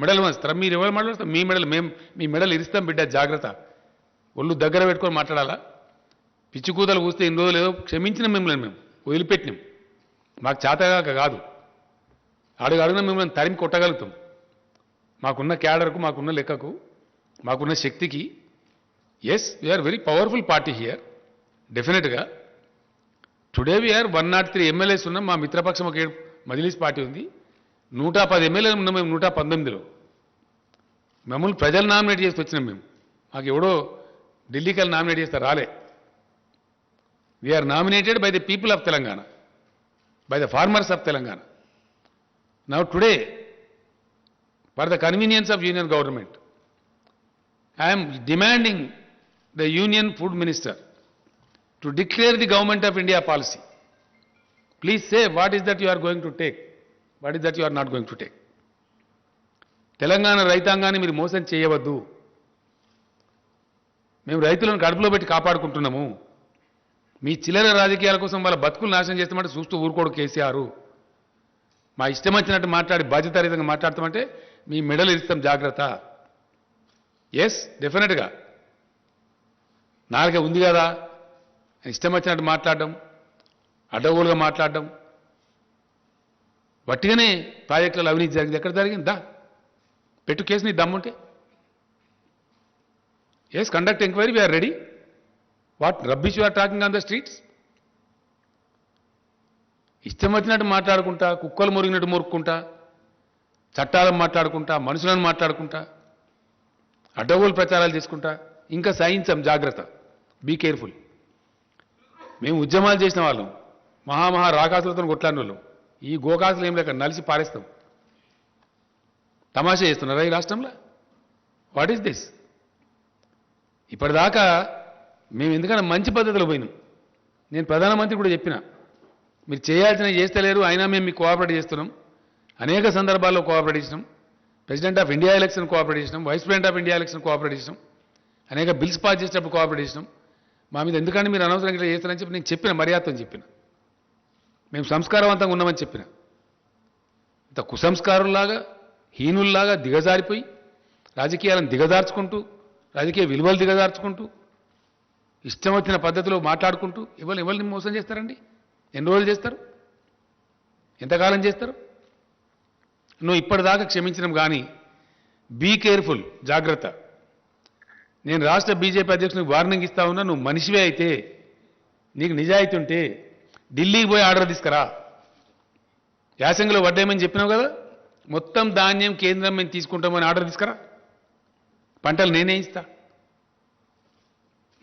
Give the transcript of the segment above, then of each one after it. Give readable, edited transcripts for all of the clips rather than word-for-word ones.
Medal వస్తారా? మీరు ఎవరు మాట్లాడతారు? మీ మెడల్ మేము మీ మెడల్ ఇస్తాం బిడ్డ, జాగ్రత్త. ఒళ్ళు దగ్గర పెట్టుకొని మాట్లాడాలా? పిచ్చి కూతలు కూస్తే ఇన్ని రోజులు ఏదో క్షమించిన మిమ్మల్ని మేము వదిలిపెట్టినాం. మాకు చేతగాక కాదు, అడుగున మిమ్మల్ని తరిమి కొట్టగలుగుతాం. మాకున్న క్యాడర్కు, మాకున్న లెక్కకు, మాకున్న శక్తికి. Yes, we are very powerful party here డెఫినెట్గా. టుడే వీఆర్ 103 ఎమ్మెల్యేస్ ఉన్నాం. మా మిత్రపక్షం ఒక మజిలీస్ పార్టీ ఉంది. 110 ఎమ్మెల్యేలు ఉన్నాం మేము 119లో. మమ్మల్ని ప్రజలు నామినేట్ చేసి వచ్చినాం మేము. మాకు ఎవడో ఢిల్లీకి వెళ్ళి నామినేట్ చేస్తే రాలే. We are nominated by the people of Telangana, by the farmers of Telangana. Now today, for the convenience of union government, I am demanding the union food minister to declare the government of India policy. Please say what is that you are going to take, what is that you are not going to take. Telangana రైతాంగాన్ని మీరు మోసం చేయవద్దు. మేము రైతులను కడుపులో పెట్టి కాపాడుకుంటున్నాము. మీ చిల్లర రాజకీయాల కోసం వాళ్ళ బతుకులు నాశనం చేస్తామంటే చూస్తూ ఊరుకోడు కేసీఆర్. మా ఇష్టం వచ్చినట్టు మాట్లాడి బాధ్యతారహితంగా మాట్లాడతామంటే మీ మెడలు ఇస్తాం, జాగ్రత్త. ఎస్, డెఫినెట్గా నాలుగే ఉంది కదా ఇష్టం వచ్చినట్టు మాట్లాడడం, అడ్డగోలుగా మాట్లాడడం. వట్టిగానే ప్రాజెక్టులలో అవినీతి జరిగింది. ఎక్కడ జరిగిందా? పెట్టు కేసు, నీ దమ్ముంటే. Yes, conduct enquiry, we are ready. What rubbish you are talking on the streets? ఇష్టం వచ్చినట్టు మాట్లాడుకుంటా, కుక్కలు మురిగినట్టు మురుక్కుంటా, చట్టాలను మాట్లాడుకుంటా, మనుషులను మాట్లాడుకుంటా, అడ్డగోలు ప్రచారాలు చేసుకుంటా. ఇంకా సాయించాం, జాగ్రత్త, బీ కేర్ఫుల్. మేము ఉద్యమాలు చేసిన వాళ్ళం, మహా రాకాసులతో కొట్లాడిన వాళ్ళం. ఈ గోకాసులు ఏం లేక నలిసి పారేస్తాం. తమాషా చేస్తున్నారా ఈ రాష్ట్రంలో? What is this? ఇప్పటిదాకా మేము ఎందుకన్నా మంచి పద్ధతిలో పోయినాం. నేను ప్రధానమంత్రి కూడా చెప్పిన, మీరు చేయాల్సినవి చేస్తలేరు, అయినా మేము మీకు కోఆపరేట్ చేస్తున్నాం. అనేక సందర్భాల్లో కోఆపరేట్ చేసినాం. President of India election cooperate చేసినాం, vice president of India election cooperate చేసినాం, అనేక బిల్స్ పాస్ చేసేటప్పుడు కోఆపరేట్ చేసినాం. మా మీద ఎందుకంటే మీరు అనవసరంగా ఇట్లా చేస్తారని చెప్పి నేను చెప్పిన, మర్యాదతో చెప్పిన. మేము సంస్కారవంతంగా ఉన్నామని చెప్పిన. ఇంత కుసంస్కారుల్లాగా, హీనుల్లాగా దిగజారిపోయి రాజకీయాలను దిగజార్చుకుంటూ, రాజకీయ విలువలు దిగజార్చుకుంటూ, ఇష్టం వచ్చిన పద్ధతిలో మాట్లాడుకుంటూ ఎవరిని మోసం చేస్తారండి? ఎన్ని రోజులు చేస్తారు? ఎంతకాలం చేస్తారు? నువ్వు ఇప్పటిదాకా క్షమించడం కానీ బీ కేర్ఫుల్, జాగ్రత్త. నేను రాష్ట్ర బీజేపీ అధ్యక్షునికి వార్నింగ్ ఇస్తా ఉన్నా. నువ్వు మనిషివే అయితే, నీకు నిజాయితీ ఉంటే ఢిల్లీకి పోయి ఆర్డర్ తీసుకురా. యాసంగిలో వడ్డేమని చెప్పినావు కదా, మొత్తం ధాన్యం కేంద్రం మేము తీసుకుంటామని ఆర్డర్ తీసుకురా. పంటలు నేనే ఇస్తా,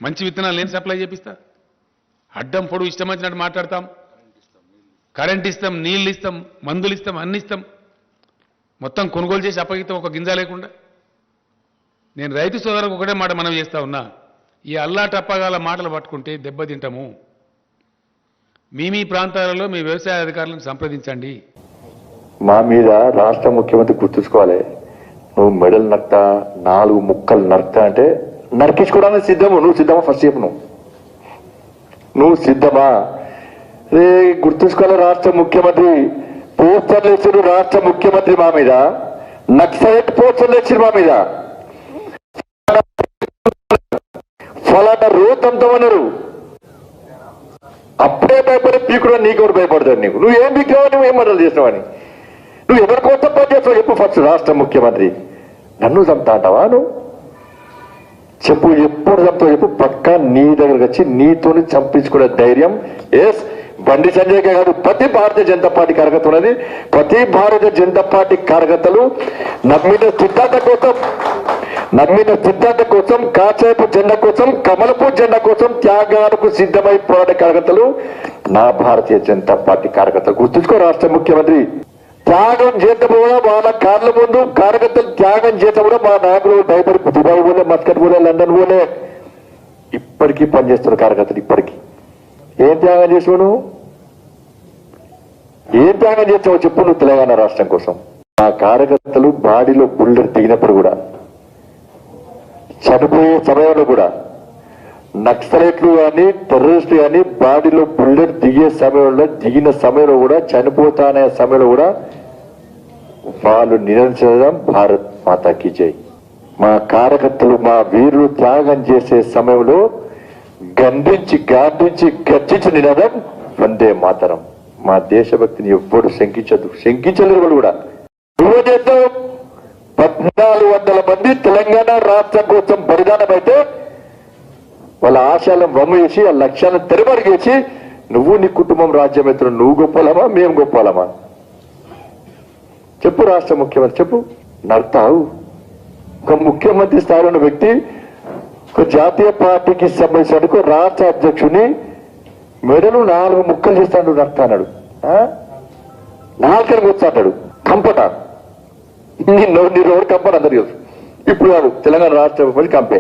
మంచి విత్తనాలు నేను సప్లై చేపిస్తా. అడ్డం పొడు ఇష్టం వచ్చినట్టు మాట్లాడతాం. కరెంట్ ఇస్తాం, నీళ్ళు ఇస్తాం, మందులు ఇస్తాం, అన్ని ఇస్తాం. మొత్తం కొనుగోలు చేసి అప్పగిస్తాం, ఒక గింజ లేకుండా. నేను రైతు సోదరులకు ఒకటే మాట మనం చేస్తా ఉన్నా, ఈ అల్లా టప్పగాల మాటలు పట్టుకుంటే దెబ్బతింటాము. మీ ప్రాంతాలలో మీ వ్యవసాయ అధికారులను సంప్రదించండి. మా మీద రాష్ట్ర ముఖ్యమంత్రి గుర్తుంచుకోవాలి. నువ్వు మెడల్ నర్తా, 4 ముక్కలు నర్తా అంటే నరికించుకోవడానికి సిద్ధము. నువ్వు సిద్ధమా? ఫస్ట్ చెప్పు, నువ్వు సిద్ధమా? గుర్తుంచుకోవాలి. రాష్ట్ర ముఖ్యమంత్రి పోస్టర్లు ఇచ్చారు. రాష్ట్ర ముఖ్యమంత్రి మా మీద నక్సలైట్ పోస్టర్లు ఇచ్చారు మా మీద. ఫలానా రోతంతమన్నారు. అప్పుడే భయపడే పీకుడు నీకెవరు భయపడతాడు? నువ్వు ఏం పీకావు? నువ్వు ఏం మరలు చేసినావని నువ్వు ఎవరి కోసం పని చేస్తావు చెప్పు ఫస్ట్. రాష్ట్ర ముఖ్యమంత్రి నన్ను చంపుతా అంటావా? నువ్వు చెప్పు, ఎప్పుడు చంపుతావు చెప్పు. పక్కా నీ దగ్గరకు వచ్చి నీతోని చంపించుకునే ధైర్యం ఎస్ బండి సంజయ్కే కాదు, ప్రతి భారతీయ జనతా పార్టీ కార్యకర్త ఉన్నది. ప్రతి భారతీయ జనతా పార్టీ కార్యకర్తలు నమ్మిన సిద్ధాంత కోసం, కాసేపు జెండా కోసం, కమలపు జెండా కోసం త్యాగాలకు సిద్ధమై పోరాడే కార్యకర్తలు నా భారతీయ జనతా పార్టీ కార్యకర్తలు. గుర్తుంచుకో, రాష్ట్ర ముఖ్యమంత్రి త్యాగం చేత కూడా వాళ్ళ కార్ల ముందు కార్యకర్తలు త్యాగం చేత కూడా మా నాయకులు భయపడి దుబాయ్ పోలే, మస్కట్ పోలే, లండన్ పోలే, ఇప్పటికీ పనిచేస్తున్న కార్యకర్తలు. ఇప్పటికీ ఏం త్యాగం చేసావు నువ్వు? ఏం త్యాగం చేస్తావో చెప్పు నువ్వు తెలంగాణ రాష్ట్రం కోసం. ఆ కార్యకర్తలు బాడీలో బుల్లెట్ దిగినప్పుడు కూడా, చనిపోయే సమయంలో కూడా, నక్సలైట్లు కానీ టెర్రరిస్టులు కానీ బాడీలో బుల్లెట్ దిగిన సమయంలో కూడా, చనిపోతానే సమయంలో కూడా వాళ్ళు నిరంతరం భారత్ మాతాకి జై. మా కార్యకర్తలు మా వీరులు త్యాగం చేసే సమయంలో గర్జించి నినాదం వందే మాతరం. మా దేశభక్తిని ఎవ్వడు శంకించలేరు వాళ్ళు కూడా. నువ్వు చేద్దాం 1400 మంది తెలంగాణ రాష్ట్రం కోసం బలిదానమైతే వాళ్ళ ఆశయాలను వమ్ము చేసి ఆ లక్ష్యాలను తెరమరుగేసి నువ్వు నీ కుటుంబం రాజ్యమిత్రులు నువ్వు గొప్పలమా మేము గొప్పలమా చెప్పు. రాష్ట్ర ముఖ్యమంత్రి చెప్పు. నడతావు ఒక ముఖ్యమంత్రి స్థాయిలో ఉన్న వ్యక్తి ఒక జాతీయ పార్టీకి సంబంధించిన రాష్ట్ర అధ్యక్షుని మెడలు 4 ముక్కలు చేస్తాడు నడతాడు. 4 వచ్చాడు కంపట నీ రోడ్డు కంపట అందరు ఇప్పుడు కాదు తెలంగాణ రాష్ట్ర కంపే.